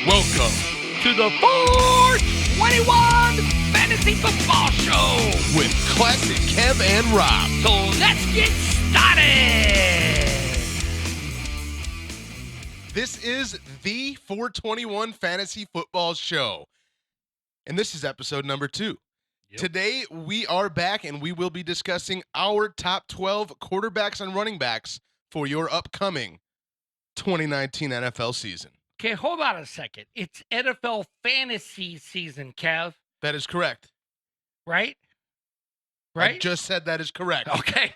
Welcome to the 421 Fantasy Football Show with Classic Kev and Rob. So let's get started. This is the 421 Fantasy Football Show, and this is episode number 2. Yep. Today, we are back, and we will be discussing our top 12 quarterbacks and running backs for your upcoming 2019 NFL season. Okay, hold on a second. It's NFL fantasy season, Kev. That is correct. Right? I just said that is correct. Okay,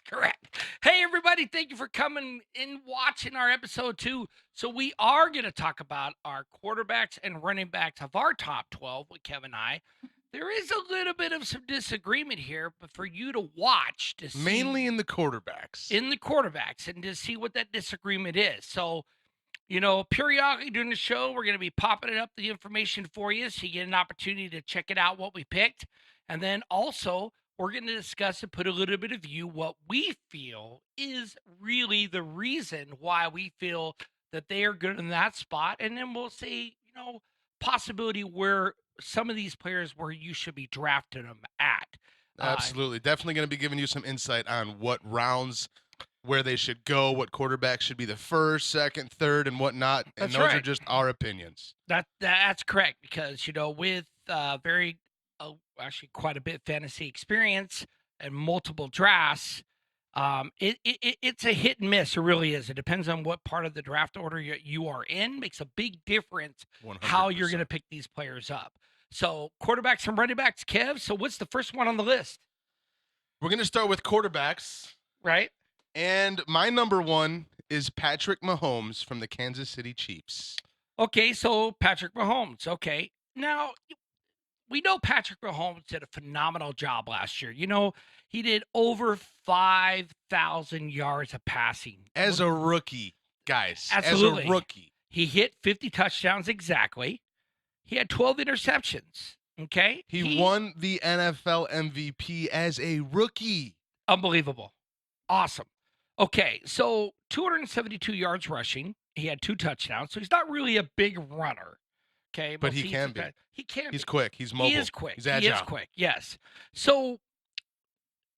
correct. Hey, everybody, thank you for coming and watching our episode 2. So we are going to talk about our quarterbacks and running backs of our top 12 with Kev and I. There is a little bit of some disagreement here, but for you to watch to see Mainly in the quarterbacks. and to see what that disagreement is. So, periodically during the show, we're going to be popping up the information for you so you get an opportunity to check it out, what we picked. And then also, we're going to discuss and put a little bit of view what we feel is really the reason why we feel that they are good in that spot. And then we'll say, possibility where some of these players where you should be drafting them at. Absolutely. Definitely going to be giving you some insight on what rounds, where they should go, what quarterbacks should be the first, second, third, and whatnot. And That's those right. are just our opinions. That's correct because, with actually quite a bit of fantasy experience and multiple drafts, it's a hit and miss. It really is. It depends on what part of the draft order you are in. Makes a big difference 100%. how you're going to pick these players up. So quarterbacks and running backs, Kev. So what's the first one on the list? We're going to start with quarterbacks. Right. And my number one is Patrick Mahomes from the Kansas City Chiefs. Okay, so Patrick Mahomes. Okay. Now, we know Patrick Mahomes did a phenomenal job last year. He did over 5,000 yards of passing. As a rookie, guys. Absolutely. As a rookie. He hit 50 touchdowns exactly. He had 12 interceptions. Okay. He won the NFL MVP as a rookie. Unbelievable. Awesome. Okay, so 272 yards rushing. He had 2 touchdowns, so he's not really a big runner. Okay, but he can be. He can. He's quick. He's mobile. He is quick. He's agile. He is quick. Yes. So,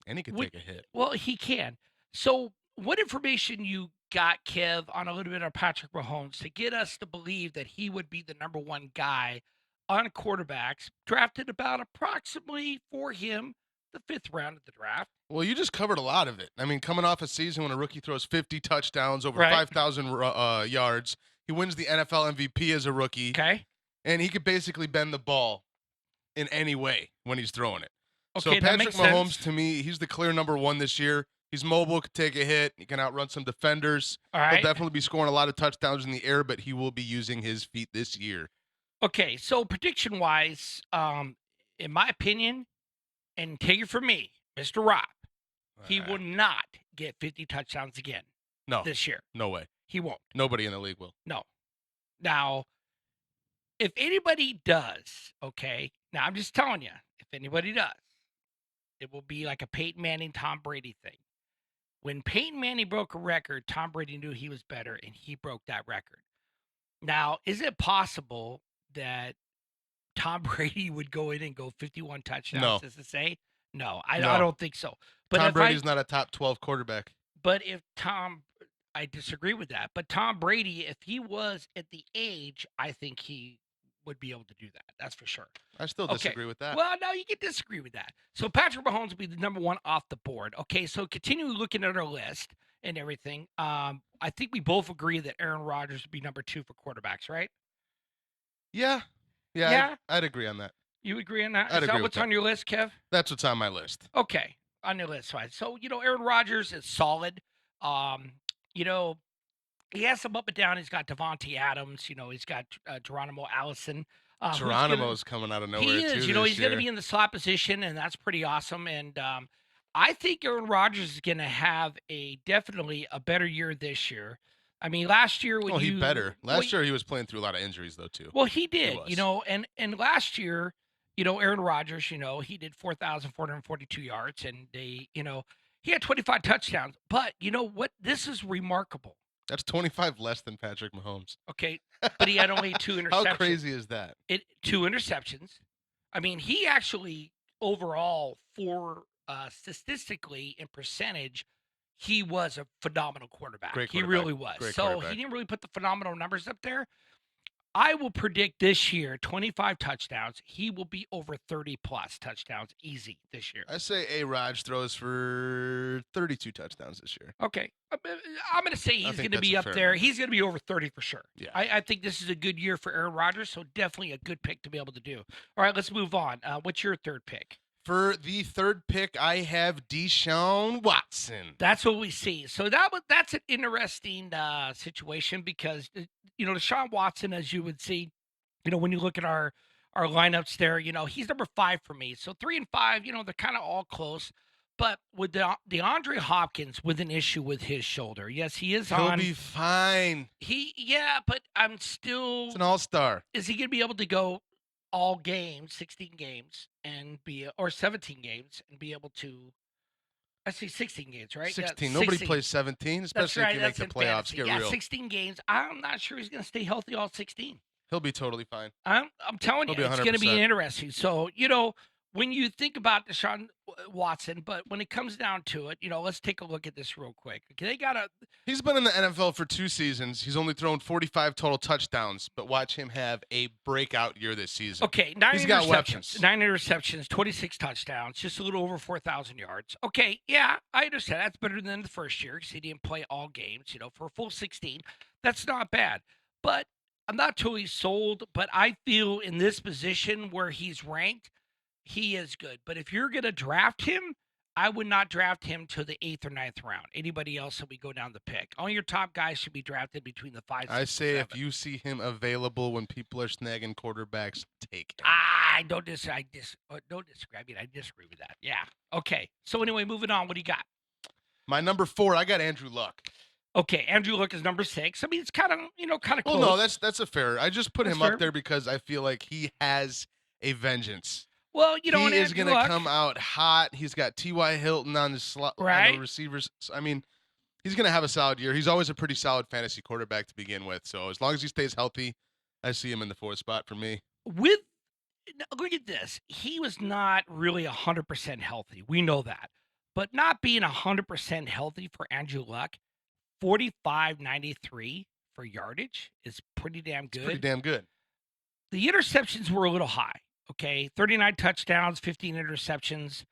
and he can take a hit. Well, he can. So, what information you got, Kev, on a little bit of Patrick Mahomes to get us to believe that he would be the number one guy on quarterbacks drafted about approximately for him the 5th round of the draft? Well, you just covered a lot of it. I mean, coming off a season when a rookie throws 50 touchdowns, over Right. 5,000 yards, he wins the NFL MVP as a rookie. Okay. And he could basically bend the ball in any way when he's throwing it. Okay, so that Patrick makes Mahomes, sense. to me, he's the clear number one this year. He's mobile, could take a hit. He can outrun some defenders. All right. He'll definitely be scoring a lot of touchdowns in the air, but he will be using his feet this year. Okay, so prediction-wise, in my opinion, and take it from me, Mr. Rob, he will not get 50 touchdowns again this year. No way. He won't. Nobody in the league will. No. Now, if anybody does, okay, now I'm just telling you, if anybody does, it will be like a Peyton Manning, Tom Brady thing. When Peyton Manning broke a record, Tom Brady knew he was better, and he broke that record. Now, is it possible that Tom Brady would go in and go 51 touchdowns, as to say? No, I don't think so. But Tom Brady's not a top 12 quarterback. But I disagree with that. But Tom Brady, if he was at the age, I think he would be able to do that. That's for sure. I still disagree with that. Well, no, you can disagree with that. So Patrick Mahomes will be the number one off the board. Okay, so continue looking at our list and everything. I think we both agree that Aaron Rodgers would be number 2 for quarterbacks, right? Yeah. Yeah? I'd agree on that. You agree on that? I'd Is agree that with what's that. on your list, Kev? That's what's on my list. Okay, on your list, fine. So, Aaron Rodgers is solid. He has some up and down. He's got Devontae Adams. He's got Geronimo Allison. Geronimo's coming out of nowhere, He is. too, He's going to be in the slot position, and that's pretty awesome. And I think Aaron Rodgers is going to have definitely a better year this year. I mean, last year when he better. Last year he was playing through a lot of injuries though too. Well, he did. He was. And last year, Aaron Rodgers, he did 4,442 yards, and he had 25 touchdowns. But you know what? This is remarkable. That's 25 less than Patrick Mahomes. Okay, but he had only 2 interceptions. How crazy is that? 2 interceptions. I mean, he actually overall for statistically in percentage, he was a phenomenal quarterback. Great He quarterback. really was. Great So quarterback. he didn't really put the phenomenal numbers up there. I will predict this year 25 touchdowns. He will be over 30 plus touchdowns easy this year. I say A-Raj throws for 32 touchdowns this year. Okay. I'm going to say he's think going to that's be a up fair there. number. He's going to be over 30 for sure. Yeah. I think this is a good year for Aaron Rodgers, so definitely a good pick to be able to do. All right, let's move on. What's your third pick? For the third pick, I have Deshaun Watson. That's what we see. So that's an interesting situation because Deshaun Watson, as you would see, when you look at our lineups there, he's number 5 for me. So 3 and 5, they're kind of all close. But with DeAndre Hopkins with an issue with his shoulder, yes, he is He'll be fine. But I'm still. It's an all-star. Is he going to be able to go all games, 16 games, or 17 games, and be able to? I see 16 games, right? 16. Yeah, Nobody 16. plays 17, especially if you make the playoffs. Get real. 16 games. I'm not sure he's going to stay healthy all 16. He'll be totally fine. I'm telling you, it's going to be 100%. interesting. So, when you think about Deshaun Watson, but when it comes down to it, let's take a look at this real quick. Okay, He's been in the NFL for 2 seasons. He's only thrown 45 total touchdowns, but watch him have a breakout year this season. Okay, 9 He's interceptions. got weapons. 9 interceptions, 26 touchdowns, just a little over 4,000 yards. Okay, yeah, I understand. That's better than the first year because he didn't play all games, for a full 16. That's not bad. But I'm not totally sold, but I feel in this position where he's ranked, he is good. But if you're going to draft him, I would not draft him to the 8th or 9th round. Anybody else that we go down the pick. All your top guys should be drafted between the 5, 6, I say and 7. if you see him available when people are snagging quarterbacks, take him. I don't disagree. I mean, I disagree with that. Yeah. Okay. So anyway, moving on. What do you got? My number 4, I got Andrew Luck. Okay, Andrew Luck is number 6. I mean, it's kind of close. Well, no, that's a fair. I just put That's him fair. up there because I feel like he has a vengeance. Well, He is going to come out hot. He's got T.Y. Hilton on the slot, Right. on the receivers. I mean, he's going to have a solid year. He's always a pretty solid fantasy quarterback to begin with. So as long as he stays healthy, I see him in the 4th spot for me. Look at this. He was not really 100% healthy. We know that. But not being 100% healthy for Andrew Luck, 45.93 for yardage is pretty damn good. It's pretty damn good. The interceptions were a little high. Okay, 39 touchdowns, 15 interceptions.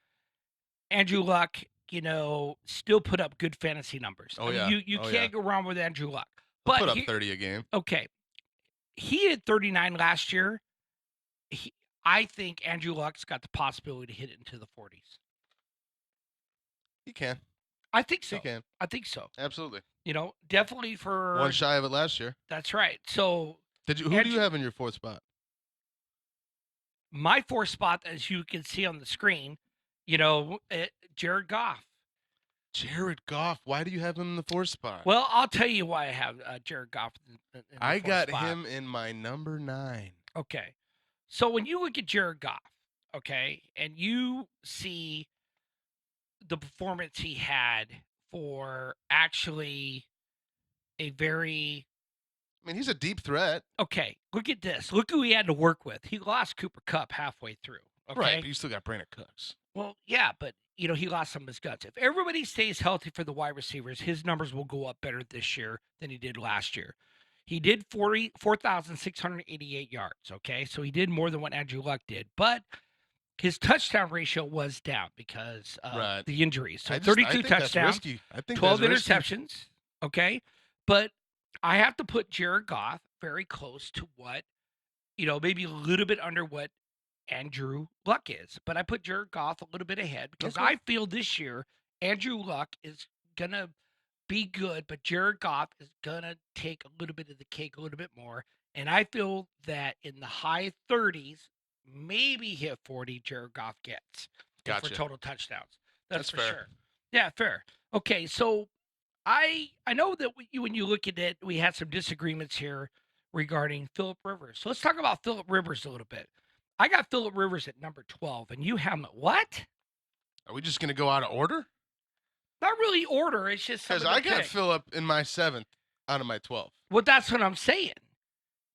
Andrew Luck, still put up good fantasy numbers. Oh, I mean, yeah. You Oh, can't yeah. go wrong with Andrew Luck. He'll But put up 30 a game. Okay, he had 39 last year. I think Andrew Luck's got the possibility to hit it into the 40s. He can. I think so. He can. I think so. Absolutely. Definitely for One shy of it last year. That's right. So Who do you have in your 4th spot? my 4th spot, as you can see on the screen, Jared Goff. Jared Goff. Why do you have him in the 4th spot? Well, I'll tell you why I have Jared Goff in the I 4th got spot. him in my number 9. Okay. So when you look at Jared Goff, okay, and you see the performance he had for actually a very I mean, he's a deep threat. okay, look at this. Look who he had to work with. He lost Cooper Kupp halfway through. Okay? Right, but you still got Brandon Cooks. Well, yeah, but he lost some of his guts. If everybody stays healthy for the wide receivers, his numbers will go up better this year than he did last year. He did 4,688 yards, okay? So he did more than what Andrew Luck did, but his touchdown ratio was down because of the injuries. So 32 touchdowns, 12 interceptions, okay? But I have to put Jared Goff very close to what, maybe a little bit under what Andrew Luck is. But I put Jared Goff a little bit ahead because I feel this year Andrew Luck is going to be good, but Jared Goff is going to take a little bit of the cake a little bit more. And I feel that in the high 30s, maybe hit 40, Jared Goff gets for total touchdowns. That's for fair. sure. Yeah, fair. Okay, so I know that when you look at it, we had some disagreements here regarding Phillip Rivers. So let's talk about Phillip Rivers a little bit. I got Phillip Rivers at number 12, and you have him at what? Are we just going to go out of order? Not really order. It's just because I got Phillip in my 7th. out of my 12. Well, that's what I'm saying.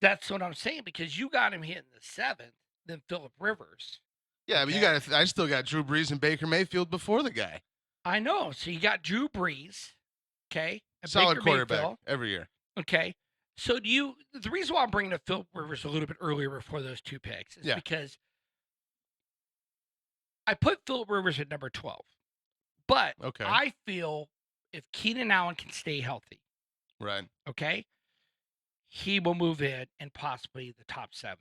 That's what I'm saying because you got him hitting the 7th, then Phillip Rivers. Yeah, but you Okay. got. I still got Drew Brees and Baker Mayfield before the guy. I know. So you got Drew Brees, okay, and Solid Baker quarterback Mayfield, every year. okay. So the reason why I'm bringing up Phillip Rivers a little bit earlier before those two picks is because I put Phillip Rivers at number 12, but Okay. I feel if Keenan Allen can stay healthy, Right. okay, he will move in and possibly the top 7.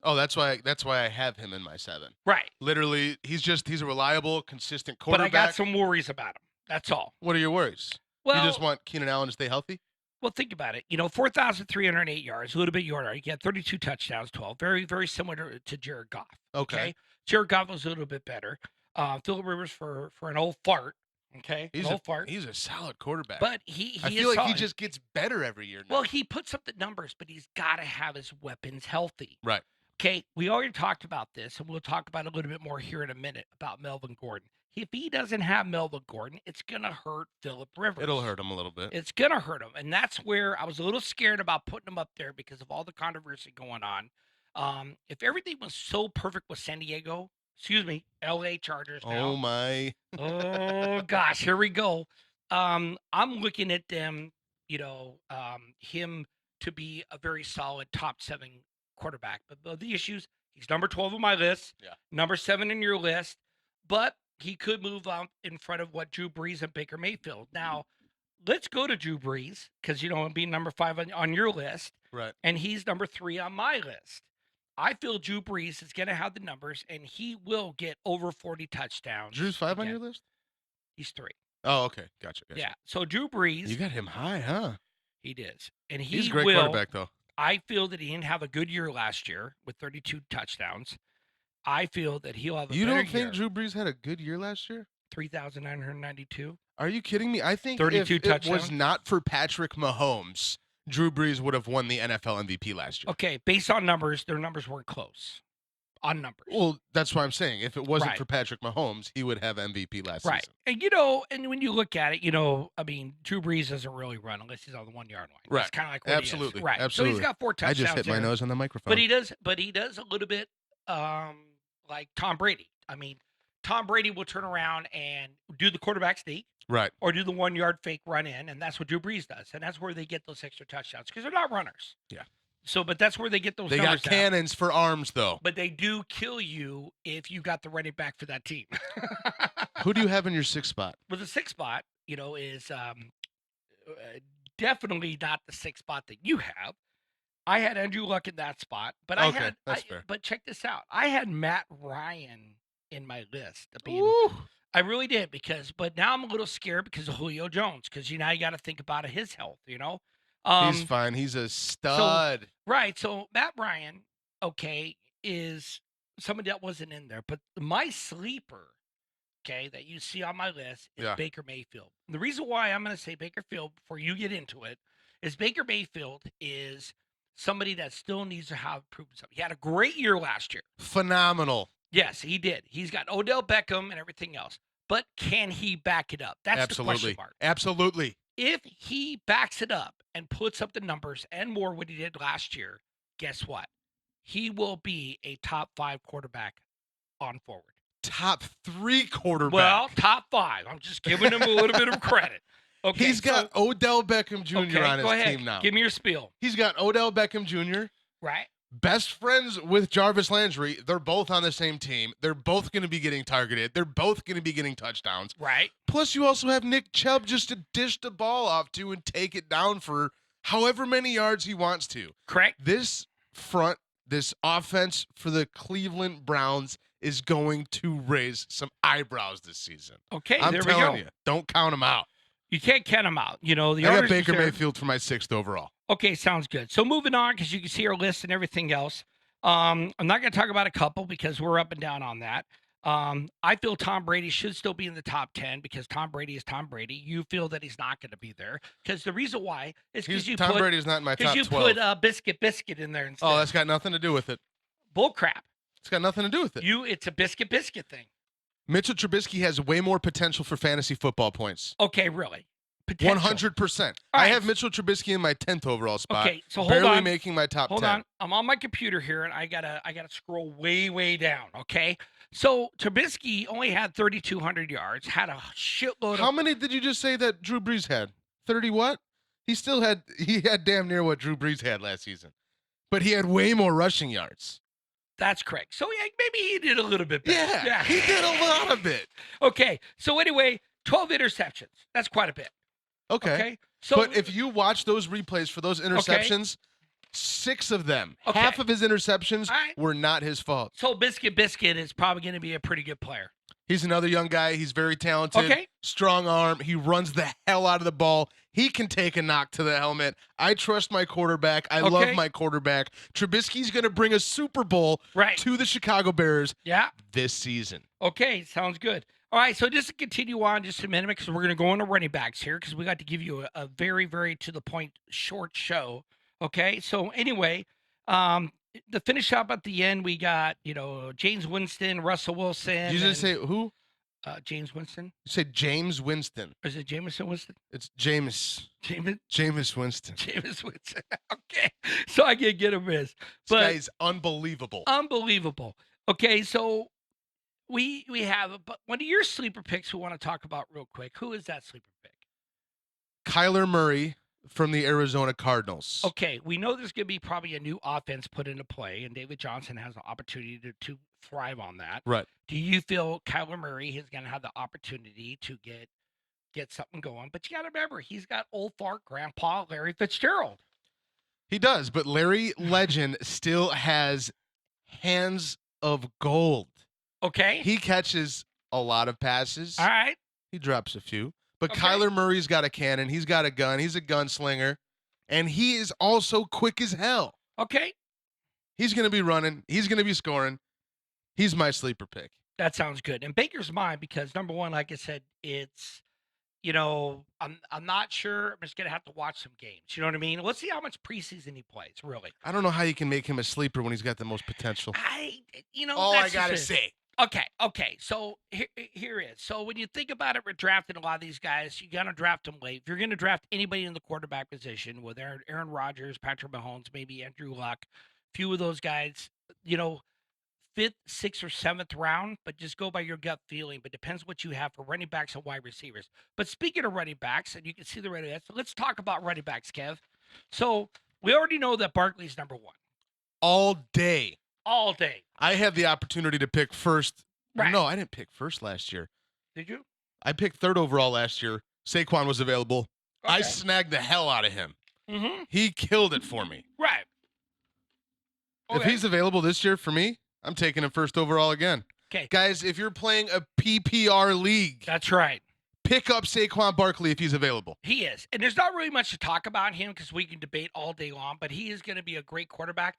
Oh, that's why I have him in my 7. Right. Literally, he's a reliable, consistent But quarterback. I got some worries about him. That's all. What are your worries? You just Well, want Keenan Allen to stay healthy? well, think about it. 4,308 yards, a little bit yarder. He had 32 touchdowns, 12. Very, very similar to Jared Goff. Okay. Jared Goff was a little bit better. Phillip Rivers for an old fart. Okay. He's an old fart. He's a solid quarterback. But he I is feel like he solid. just gets better every year now. Well, he puts up the numbers, but he's got to have his weapons healthy. Right. Okay. We already talked about this, and we'll talk about it a little bit more here in a minute about Melvin Gordon. If he doesn't have Melvin Gordon, it's going to hurt Phillip Rivers. It'll hurt him a little bit. It's going to hurt him. And that's where I was a little scared about putting him up there because of all the controversy going on. If everything was so perfect with San Diego, LA Chargers now. Oh, my. Oh, gosh, here we go. I'm looking at them, him to be a very solid top 7 quarterback. But the issues, he's number 12 on my list, number 7 in your list, but he could move up in front of what Drew Brees and Baker Mayfield. Now, let's go to Drew Brees because, I'm being number 5 on your list. Right. And he's number 3 on my list. I feel Drew Brees is going to have the numbers, and he will get over 40 touchdowns. Drew's 5 on your list? He's 3. Oh, okay. Gotcha. Yeah. So Drew Brees. You got him high, huh? He does. And he's a great quarterback, though. I feel that he didn't have a good year last year with 32 touchdowns. I feel that he'll have a better year. You don't think Drew Brees had a good year last year? 3,992. Are you kidding me? I think 32 if touchdowns. It was not for Patrick Mahomes, Drew Brees would have won the NFL MVP last year. Okay, based on numbers, their numbers weren't close. On numbers. Well, that's what I'm saying. If it wasn't for Patrick Mahomes, he would have MVP last season. And and when you look at it, Drew Brees doesn't really run unless he's on the 1-yard line. Right. It's kind of like absolutely. Right. Absolutely. So he's got 4 touchdowns. I just hit my nose on the microphone. But he does a little bit like Tom Brady. I mean, Tom Brady will turn around and do the quarterback sneak. Right. Or do the 1-yard fake run in, and that's what Drew Brees does. And that's where they get those extra touchdowns because they're not runners. Yeah. So, but that's where they get those They numbers got cannons for arms, though. But they do kill you if you got the running back for that team. Who do you have in your 6th spot? Well, the 6th spot, is definitely not the 6th spot that you have. I had Andrew Luck in that spot, but that's fair. But check this out. I had Matt Ryan in my list. I really did but now I'm a little scared because of Julio Jones because you got to think about his health. He's fine. He's a stud. So Matt Ryan, is somebody that wasn't in there, but my sleeper, that you see on my list is Baker Mayfield. The reason why I'm going to say Baker Mayfield before you get into it is Baker Mayfield is somebody that still needs to have proven something. He had a great year last year. Phenomenal. Yes, he did. He's got Odell Beckham and everything else. But can he back it up? That's the question mark. Absolutely. If he backs it up and puts up the numbers and more what he did last year, guess what? He will be a top 5 quarterback on forward. Top 3 quarterback. Well, top 5. I'm just giving him a little bit of credit. Okay, he's got Odell Beckham Jr. on his team now. Give me your spiel. He's got Odell Beckham Jr. Right. Best friends with Jarvis Landry. They're both on the same team. They're both going to be getting targeted. They're both going to be getting touchdowns. Right. Plus, you also have Nick Chubb just to dish the ball off to and take it down for however many yards he wants to. Correct. This offense for the Cleveland Browns is going to raise some eyebrows this season. Okay, I'm there we telling go. you, don't count them out. You can't count them out. I got Baker Mayfield for my 6th overall. Okay, sounds good. So moving on, because you can see our list and everything else. I'm not going to talk about a couple because we're up and down on that. I feel Tom Brady should still be in the top 10 because Tom Brady is Tom Brady. You feel that he's not going to be there because the reason why is because Tom Brady's not in my top 12. Because you put Biscuit in there instead. Oh, that's got nothing to do with it. Bull crap. It's got nothing to do with it. It's a Biscuit thing. Mitchell Trubisky has way more potential for fantasy football points. Okay, really. potential. 100%. All I right. have Mitchell Trubisky in my 10th overall spot. Okay, so hold barely on. making my top Hold 10. on. I'm on my computer here, and I gotta scroll way down. Okay, so Trubisky only had 3,200 yards, had a shitload How of. many did you just say that Drew Brees had? 30 what? He had damn near what Drew Brees had last season. But he had way more rushing yards. That's correct. So yeah, maybe he did a little bit better. Yeah, he did a lot of it. Okay, so anyway, 12 interceptions. That's quite a bit. Okay. Okay, so But if you watch those replays for those interceptions, 6 of them, half Okay. of his interceptions All right. were not his fault. So Biscuit is probably going to be a pretty good player. He's another young guy. He's very talented. Okay. Strong arm. He runs the hell out of the ball. He can take a knock to the helmet. I trust my quarterback. I love Okay. my quarterback. Trubisky's going to bring a Super Bowl Right. to the Chicago Bears Yeah. this season. Okay, sounds good. All right, so just to continue on just a minute because we're going to go into running backs here because we got to give you a very, very to the point short show. Okay, so anyway, to finish up at the end, we got, James Winston, Russell Wilson. You just say who? James Winston. You say James Winston. Or is it Jameson Winston? It's James Winston. James Winston. Okay, so I can get him missed. This guy is unbelievable. Unbelievable. Okay, so we have but one of your sleeper picks we want to talk about real quick. Who is that sleeper pick? Kyler Murray from the Arizona Cardinals. Okay, we know there's going to be probably a new offense put into play, and David Johnson has an opportunity to thrive on that. Right. Do you feel Kyler Murray is going to have the opportunity to get something going? But you got to remember, he's got old fart grandpa Larry Fitzgerald. He does, but Larry Legend still has hands of gold. Okay. He catches a lot of passes. All right. He drops a few. But Okay. Kyler Murray's got a cannon. He's got a gun. He's a gunslinger. And he is also quick as hell. Okay. He's going to be running. He's going to be scoring. He's my sleeper pick. That sounds good. And Baker's mine because number one, like I said, it's I'm not sure. I'm just gonna have to watch some games. You know what I mean? Let's see how much preseason he plays. Really, I don't know how you can make him a sleeper when he's got the most potential. All I that's got to just it. say. Okay. So here is. So when you think about it, we're drafting a lot of these guys. You got to draft them late. If you're going to draft anybody in the quarterback position, with Aaron Rodgers, Patrick Mahomes, maybe Andrew Luck, few of those guys, 5th, 6th, or 7th round, but just go by your gut feeling. But depends what you have for running backs and wide receivers. But speaking of running backs, and you can see the running backs, so let's talk about running backs, Kev. So we already know that Barkley's number one. All day. All day. I had the opportunity to pick first. Right. No, I didn't pick first last year. Did you? I picked 3rd overall last year. Saquon was available. Okay. I snagged the hell out of him. Mm-hmm. He killed it for me. Right. If he's available this year for me, I'm taking him 1st overall again. Okay. Guys, if you're playing a PPR league, That's right. pick up Saquon Barkley if he's available. He is. And there's not really much to talk about him because we can debate all day long, but he is going to be a great quarterback.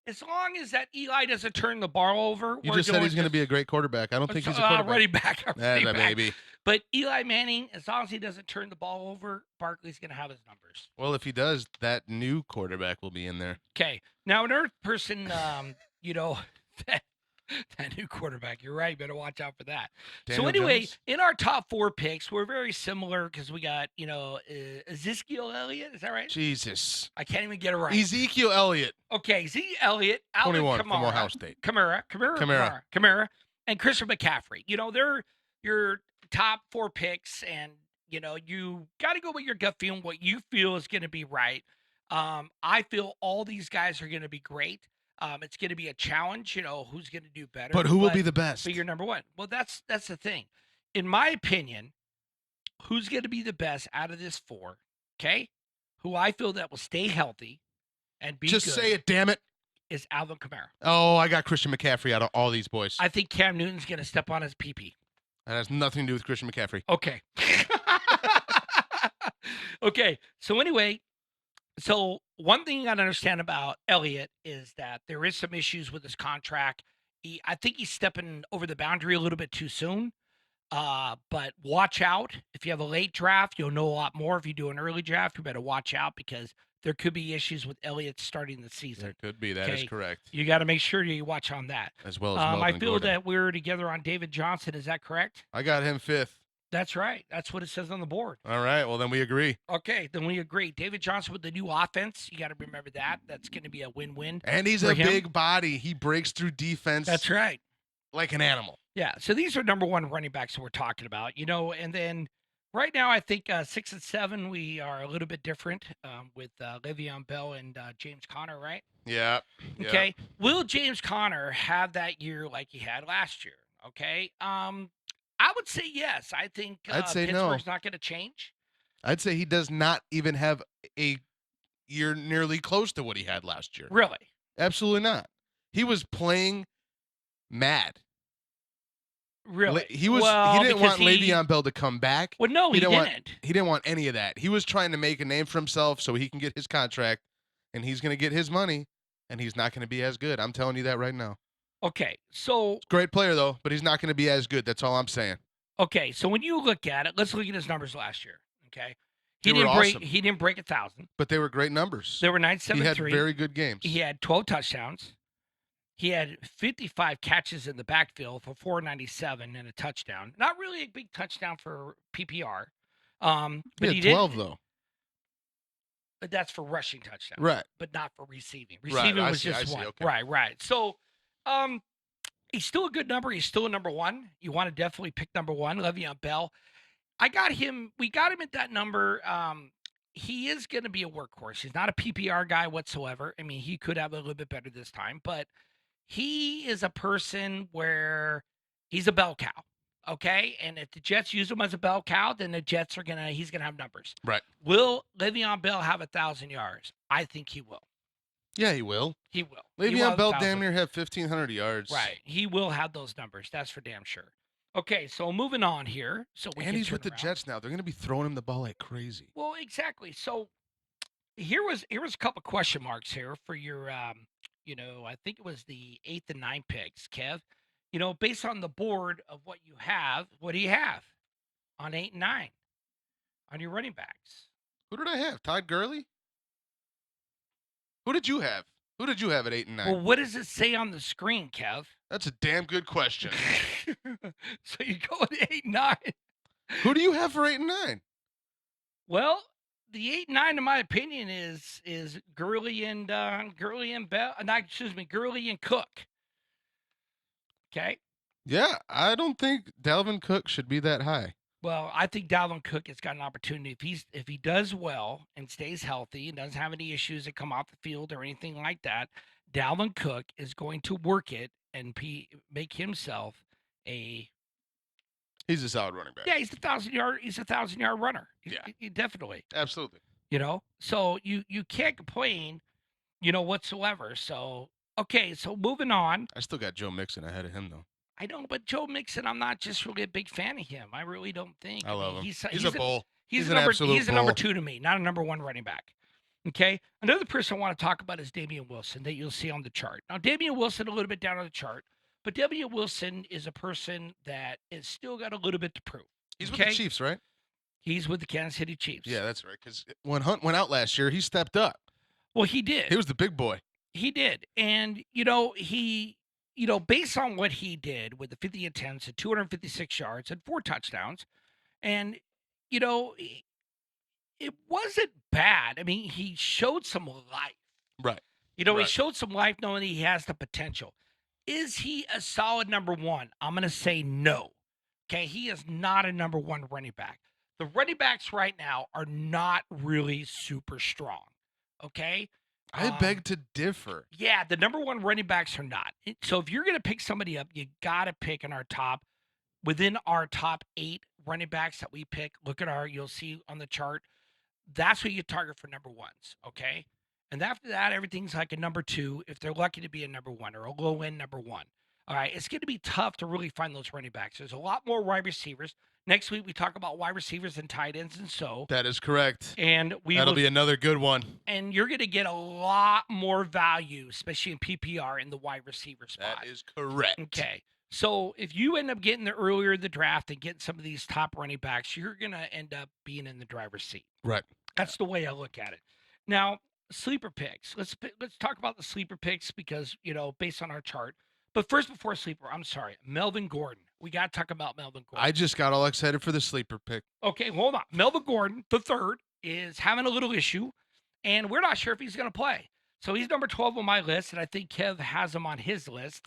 As long as that Eli doesn't turn the ball over. You just said he's going to be a great quarterback. I don't think he's a quarterback. Running back. Running back. Maybe. But Eli Manning, as long as he doesn't turn the ball over, Barkley's going to have his numbers. Well, if he does, that new quarterback will be in there. Okay. Now, another person, that new quarterback, you're right. You better watch out for that. Daniel so anyway, Jones? in our top 4 picks, we're very similar because we got, Ezekiel Elliott. Is that right? Jesus. I can't even get it right. Ezekiel Elliott. Okay, Zeke Elliott, Alvin 21 from Kamara, Ohio State. Kamara, and Christian McCaffrey. They're your top 4 picks, and you got to go with your gut feeling, what you feel is going to be right. I feel all these guys are going to be great. It's going to be a challenge. Who's going to do better? But who will be the best? But you're number one. Well, that's the thing. In my opinion, who's going to be the best out of this 4? Okay, who I feel that will stay healthy and be Just good say it, damn it. is Alvin Kamara. Oh, I got Christian McCaffrey out of all these boys. I think Cam Newton's going to step on his pee-pee. That has nothing to do with Christian McCaffrey. Okay. Okay. So anyway, one thing you got to understand about Elliott is that there is some issues with his contract. I think he's stepping over the boundary a little bit too soon. But watch out. If you have a late draft, you'll know a lot more. If you do an early draft, you better watch out because there could be issues with Elliott starting the season. There could be. That is correct. You got to make sure you watch on that. As well as Melvin I feel Gordon. that we're together on David Johnson. Is that correct? I got him 5th. That's right. That's what it says on the board. All right. Well, then we agree. Okay, then we agree. David Johnson with the new offense. You got to remember that. That's going to be a win-win And he's for a him. big body. He breaks through defense That's right. like an animal. Yeah. So these are number one running backs that we're talking about, and then right now I think 6 and 7 we are a little bit different with Le'Veon Bell and James Conner, right? Yeah. Okay. Will James Conner have that year like he had last year? Okay. I would say yes. I think I'd say no. Pittsburgh's not going to change. I'd say he does not even have a year nearly close to what he had last year. Really? Absolutely not. He was playing mad. Really? He was. Well, he didn't want because Le'Veon Bell to come back. Well, no, he didn't. He didn't want any of that. He was trying to make a name for himself so he can get his contract, and he's going to get his money, and he's not going to be as good. I'm telling you that right now. Okay, so Great player though, but he's not going to be as good. That's all I'm saying. okay, so when you look at it, let's look at his numbers last year. Okay, They were awesome. He didn't break 1,000. But they were great numbers. They were He 973. had very good games. He had 12 touchdowns. He had 55 catches in the backfield for 497 and a touchdown. Not really a big touchdown for PPR. But he had 12 though. But that's for rushing touchdowns, Right? But not for receiving. Right, Receiving I was see, just I see, one. okay. Right. So, he's still a good number. He's still a number one. You want to definitely pick number one, Le'Veon Bell. I got him. We got him at that number. He is going to be a workhorse. He's not a PPR guy whatsoever. I mean, he could have a little bit better this time, but he is a person where he's a bell cow. Okay, and if the Jets use him as a bell cow, then the Jets are he's gonna have numbers. Right. Will Le'Veon Bell have 1,000 yards? I think he will. Yeah, he will. He will. Le'Veon Bell damn near have 1,500 yards. Right. He will have those numbers. That's for damn sure. Okay, so moving on here. So and he's with the Jets now. They're going to be throwing him the ball like crazy. Well, exactly. So here was a couple question marks here for your I think it was the 8th and 9th picks, Kev. Based on the board of what you have, what do you have on 8 and 9 on your running backs? Who did I have? Todd Gurley? Who did you have? Who did you have at 8 and 9? Well, what does it say on the screen, Kev? That's a damn good question. So you go with 8 and 9. Who do you have for 8 and 9? Well, the 8 and 9, in my opinion, is Gurley and Bell. Gurley and Cook. Okay. Yeah, I don't think Dalvin Cook should be that high. Well, I think Dalvin Cook has got an opportunity if he does well and stays healthy and doesn't have any issues that come off the field or anything like that. Dalvin Cook is going to work it and make himself a. He's a solid running back. Yeah, he's a 1,000-yard. He's a 1,000-yard runner. Definitely. Absolutely. So you can't complain, whatsoever. So okay, so moving on. I still got Joe Mixon ahead of him though. I know, but Joe Mixon, I'm not just really a big fan of him. I really don't think. I love him. He's a bull. He's an absolute bull. He's a number 2 to me, not a number 1 running back. Okay. Another person I want to talk about is Damian Wilson that you'll see on the chart. Now, Damian Wilson, a little bit down on the chart, but Damian Wilson is a person that has still got a little bit to prove. He's with the Chiefs, right? He's with the Kansas City Chiefs. Yeah, that's right. Because when Hunt went out last year, he stepped up. Well, he did. He was the big boy. He did. And, based on what he did with the 50 attempts and 256 yards and 4 touchdowns, and, it wasn't bad. I mean, he showed some life. Right. He showed some life knowing he has the potential. Is he a solid number 1? I'm going to say no. Okay, he is not a number 1 running back. The running backs right now are not really super strong. Okay? I beg to differ. Yeah, the number 1 running backs are not. So if you're going to pick somebody up, you got to pick within our top 8 running backs that we pick. Look at you'll see on the chart. That's what you target for number 1s, okay? And after that, everything's like a number 2 if they're lucky to be a number 1 or a low-end number 1. All right, it's going to be tough to really find those running backs. There's a lot more wide receivers. Next week, we talk about wide receivers and tight ends and so. That is correct. And that'll be another good one. And you're going to get a lot more value, especially in PPR, in the wide receiver spot. That is correct. Okay. So if you end up getting the earlier in the draft and getting some of these top running backs, you're going to end up being in the driver's seat. Right. That's the way I look at it. Now, sleeper picks. Let's talk about the sleeper picks because, based on our chart. But first, before sleeper, I'm sorry, Melvin Gordon. We got to talk about Melvin Gordon. I just got all excited for the sleeper pick. Okay, hold on. Melvin Gordon, the third, is having a little issue, and we're not sure if he's going to play. So he's number 12 on my list, and I think Kev has him on his list.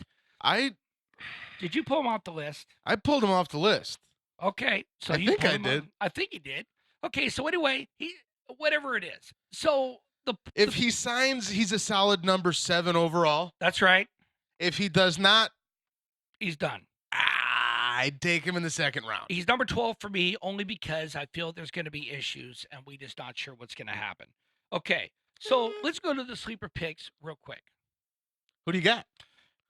Did you pull him off the list? I pulled him off the list. Okay, so I you think pulled I him did. on- I think he did. Okay, so anyway, whatever it is. So If he signs, he's a solid number 7 overall. that's right, If he does not, he's done. I'd take him in the second round. He's number 12 for me only because I feel there's going to be issues, and we just not sure what's going to happen. Okay, so let's go to the sleeper picks real quick. Who do you got?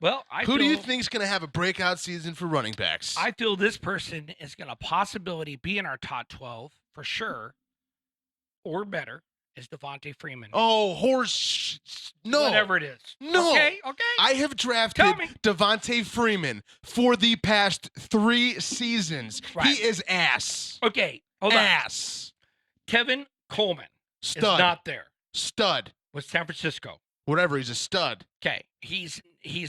Well, Who do you think is going to have a breakout season for running backs? I feel this person is going to possibility be in our top 12 for sure, or better, is Devontae Freeman. Oh, no. Whatever it is. No. Okay. I have drafted Tell me. Devontae Freeman for the past 3 seasons. Right. He is ass. Okay, hold ass. on. Kevin Coleman Stud. is not there Stud. with San Francisco. Whatever, he's a stud. Okay, he's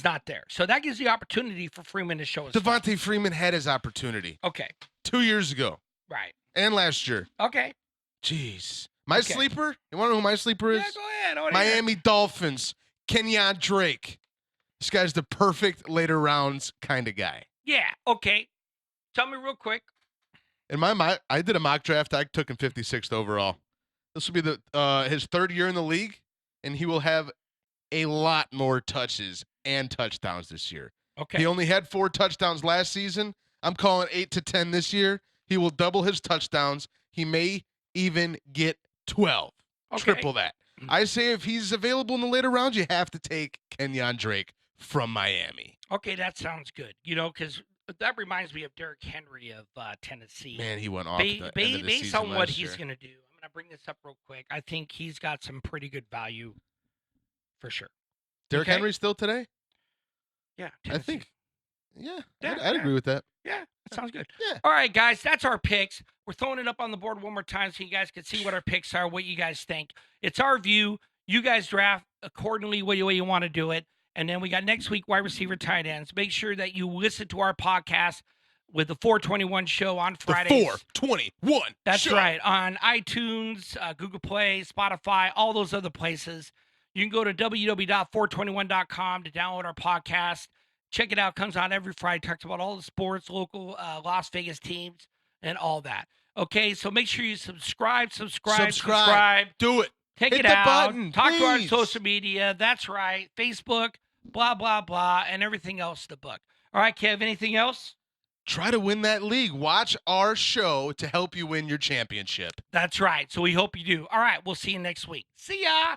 not there. So that gives the opportunity for Freeman to show his stuff. Devontae Freeman had his opportunity Okay, 2 years ago right. and last year. Okay. Jeez. My Okay. sleeper? You want to know who my sleeper is? Yeah, go ahead. I wanna hear it. Miami Dolphins. Kenyon Drake. This guy's the perfect later rounds kind of guy. Yeah, okay. Tell me real quick. In my I did a mock draft. I took him 56th overall. This will be his 3rd year in the league, and he will have a lot more touches and touchdowns this year. Okay. He only had 4 touchdowns last season. I'm calling 8 to 10 this year. He will double his touchdowns. He may even get 12. Okay. Triple that. I say if he's available in the later rounds, you have to take Kenyon Drake from Miami. Okay, that sounds good. Because that reminds me of Derrick Henry of Tennessee. Man, he went off at the end of the Based season on what last he's year. going to do, I'm going to bring this up real quick. I think he's got some pretty good value for sure. Derrick Okay. Henry still today? Yeah, I Tennessee. think. Yeah, Yeah, I'd yeah. agree with that. Yeah, that sounds good. Yeah. All right, guys, that's our picks. We're throwing it up on the board one more time so you guys can see what our picks are, what you guys think. It's our view. You guys draft accordingly way you want to do it. And then we got next week wide receiver tight ends. Make sure that you listen to our podcast with the 421 show on Fridays. The 421. That's show. right. On iTunes, Google Play, Spotify, all those other places. You can go to www.421.com to download our podcast. Check it out. Comes out every Friday. Talks about all the sports, local Las Vegas teams, and all that. Okay, so make sure you subscribe. Do it. Take Hit it the out. button, Talk to our please. social media. That's right. Facebook, blah, blah, blah, and everything else in the book. All right, Kev, anything else? Try to win that league. Watch our show to help you win your championship. That's right. So we hope you do. All right, we'll see you next week. See ya.